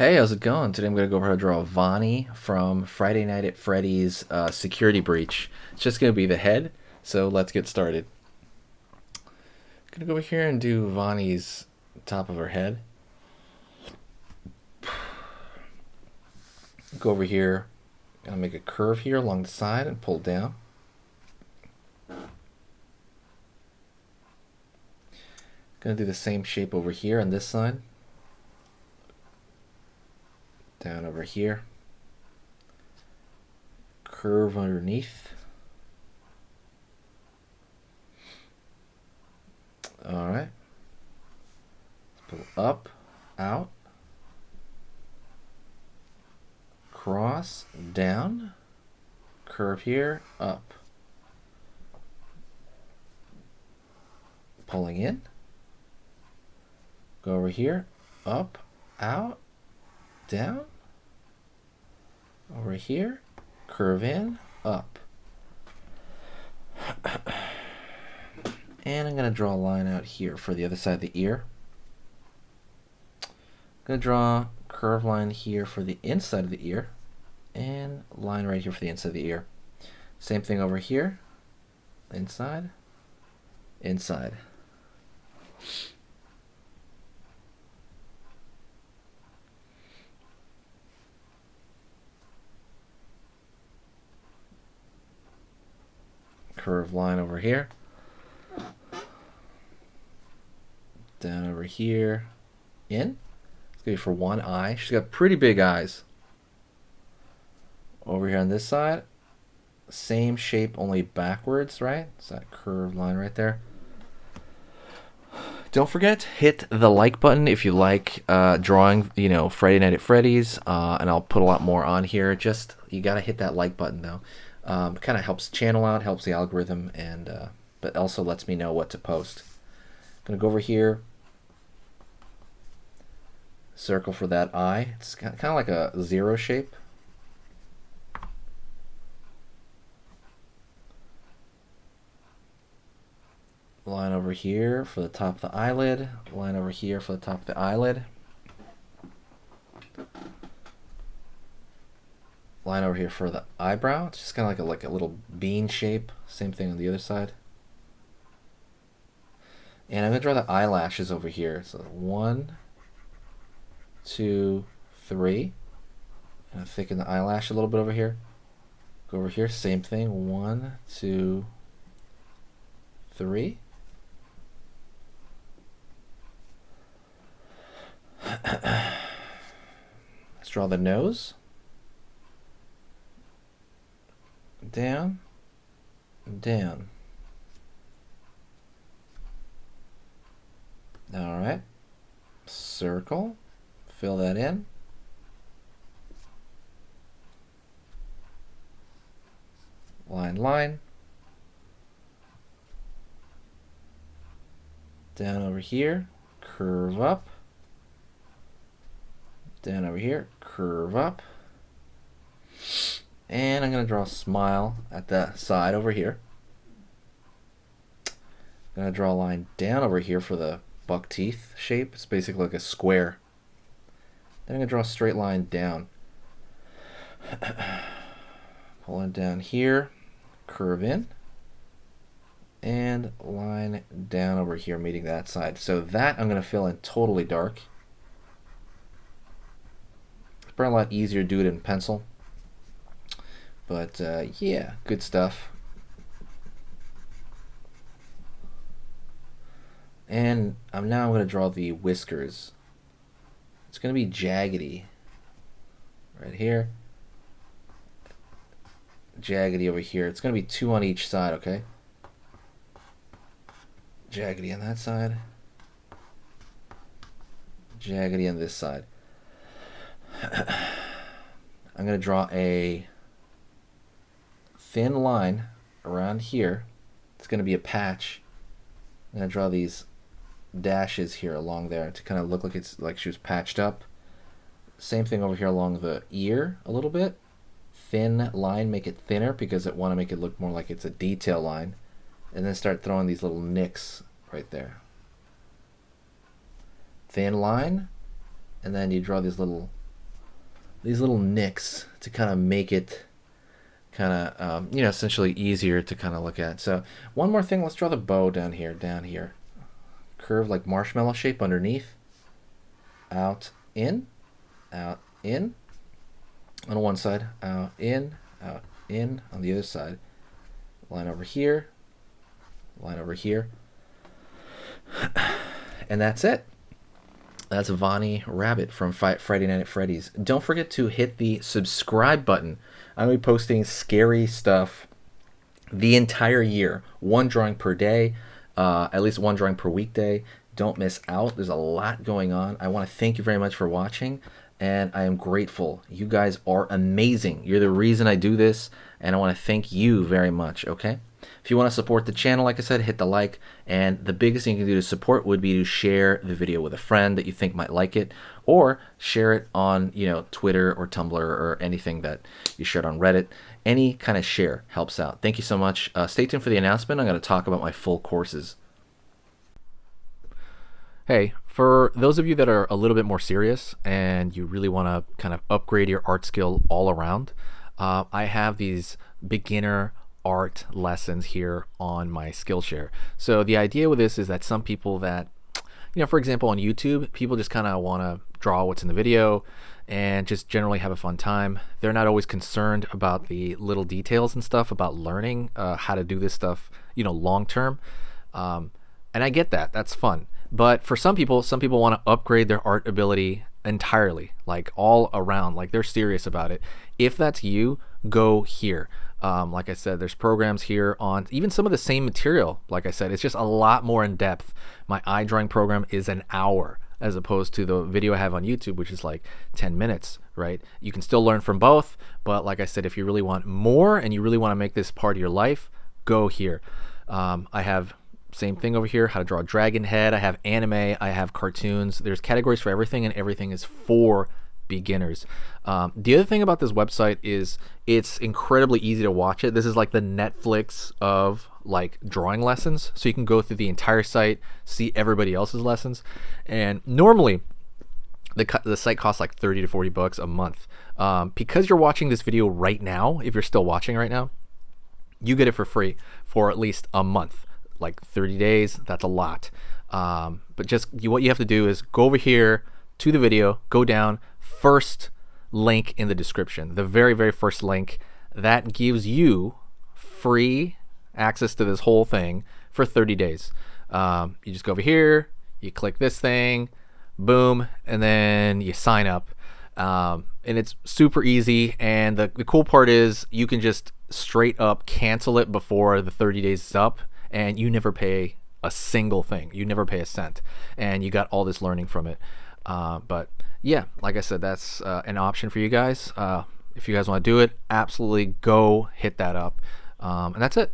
Hey, how's it going? Today I'm going to go over how to draw Vannie from Friday Night at Freddy's Security Breach. It's just going to be the head, so let's get started. I'm going to go over here and do Vannie's top of her head. Go over here, going to make a curve here along the side and pull down. Going to do the same shape over here on this side. Down over here. Curve underneath. Alright. Pull up, out, cross, down, curve here, up. Pulling in. Go over here, up, out, down, over here, curve in, up. And I'm going to draw a line out here for the other side of the ear. I'm going to draw a curve line here for the inside of the ear, and line right here for the inside of the ear. Same thing over here, inside, inside. Curve line over here, down over here, in. It's gonna be for one eye. She's got pretty big eyes. Over here on this side, same shape, only backwards, right? It's that curved line right there. Don't forget, hit the like button if you like drawing, Friday Night at Freddy's, and I'll put a lot more on here. Just, you gotta hit that like button though. Kind of helps the channel out, helps the algorithm, and but also lets me know what to post. I'm gonna go over here, circle for that eye. It's kind of like a zero shape. Line over here for the top of the eyelid. Line over here for the top of the eyelid. Line over here for the eyebrow. It's just kind of like a little bean shape. Same thing on the other side. And I'm going to draw the eyelashes over here. So 1, 2, 3. And thicken the eyelash a little bit over here. Go over here, same thing. 1, 2, 3. Let's draw the nose. Down, down. All right. Circle. Fill that in. Line, line. Down over here. Curve up. Down over here. Curve up. And I'm going to draw a smile at the side over here. I'm going to draw a line down over here for the buck teeth shape. It's basically like a square. Then I'm going to draw a straight line down. Pull it down here, curve in, and line down over here, meeting that side. So that I'm going to fill in totally dark. It's probably a lot easier to do it in pencil. But yeah, good stuff. And now I'm going to draw the whiskers. It's going to be jaggedy. Right here. Jaggedy over here. It's going to be 2 on each side, okay? Jaggedy on that side. Jaggedy on this side. I'm going to draw a thin line around here. It's going to be a patch. I'm going to draw these dashes here along there to kind of look like it's like she was patched up. Same thing over here along the ear a little bit. Thin line, make it thinner because I want to make it look more like it's a detail line. And then start throwing these little nicks right there. Thin line, and then you draw these little these little nicks to kind of make it kind of essentially easier to kind of look at. So one more thing, let's draw the bow down here, curve like marshmallow shape underneath, out, in, out, in on one side, out, in on the other side, line over here, and that's it. That's Vannie Rabbit from Friday Night at Freddy's. Don't forget to hit the subscribe button. I'm going to be posting scary stuff the entire year. One drawing per day, at least one drawing per weekday. Don't miss out. There's a lot going on. I want to thank you very much for watching, and I am grateful. You guys are amazing. You're the reason I do this, and I want to thank you very much, okay? If you want to support the channel, like I said, hit the like, and the biggest thing you can do to support would be to share the video with a friend that you think might like it, or share it on Twitter or Tumblr or anything that you shared on Reddit. Any kind of share helps out. Thank you so much. Stay tuned for the announcement. I'm going to talk about my full courses. Hey, for those of you that are a little bit more serious and you really want to kind of upgrade your art skill all around, I have these beginner art lessons here on my Skillshare. So the idea with this is that some people that, for example, on YouTube, people just kind of want to draw what's in the video and just generally have a fun time. They're not always concerned about the little details and stuff about learning how to do this stuff, long term. And I get that. That's fun. But for some people want to upgrade their art ability entirely, like all around, like they're serious about it. If that's you, go here. Like I said, there's programs here on even some of the same material. Like I said, it's just a lot more in depth. My eye drawing program is an hour as opposed to the video I have on YouTube, which is like 10 minutes, right? You can still learn from both, but like I said, if you really want more and you really want to make this part of your life, go here. I have same thing over here, how to draw a dragon head. I have anime, I have cartoons. There's categories for everything, and everything is for beginners. The other thing about this website is it's incredibly easy to watch it. This is like the Netflix of like drawing lessons. So you can go through the entire site, see everybody else's lessons. And normally the site costs like 30 to 40 bucks a month. Because you're watching this video right now, if you're still watching right now, you get it for free for at least a month. Like 30 days, that's a lot. But just what you have to do is go over here to the video, go down, first link in the description, the very, very first link, that gives you free access to this whole thing for 30 days. You just go over here, you click this thing, boom, and then you sign up. And it's super easy. And the cool part is you can just straight up cancel it before the 30 days is up, and you never pay a single thing. You never pay a cent, and you got all this learning from it. But yeah, like I said, that's an option for you guys. If you guys want to do it, absolutely go hit that up. And that's it.